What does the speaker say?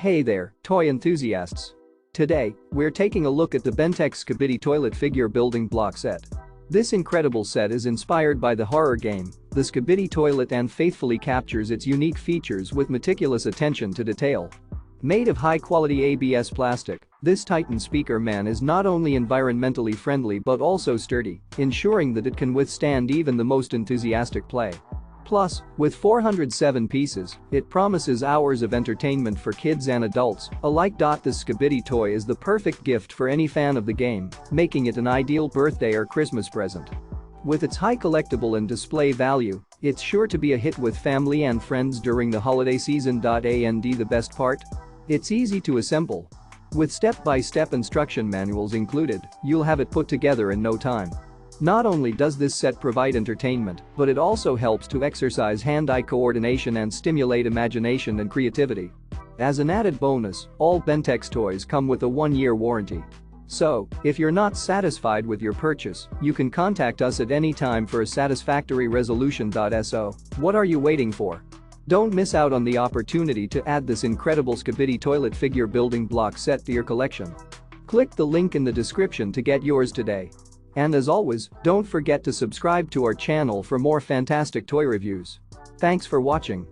Hey there, toy enthusiasts. Today, we're taking a look at the Bentex Skibidi toilet figure building block set. This incredible set is inspired by the horror game, the Skibidi toilet, and faithfully captures its unique features with meticulous attention to detail. Made of high-quality ABS plastic, this Titan speaker man is not only environmentally friendly but also sturdy, ensuring that it can withstand even the most enthusiastic play. Plus, with 407 pieces, it promises hours of entertainment for kids and adults alike. This Skibidi toy is the perfect gift for any fan of the game, making it an ideal birthday or Christmas present. With its high collectible and display value, it's sure to be a hit with family and friends during the holiday season. And the best part? It's easy to assemble. With step-by-step instruction manuals included, you'll have it put together in no time. Not only does this set provide entertainment, but it also helps to exercise hand-eye coordination and stimulate imagination and creativity. As an added bonus, all Bentex toys come with a 1-year warranty. So, if you're not satisfied with your purchase, you can contact us at any time for a satisfactory resolution. So, what are you waiting for? Don't miss out on the opportunity to add this incredible Skibidi toilet figure building block set to your collection. Click the link in the description to get yours today. And as always, don't forget to subscribe to our channel for more fantastic toy reviews. Thanks for watching.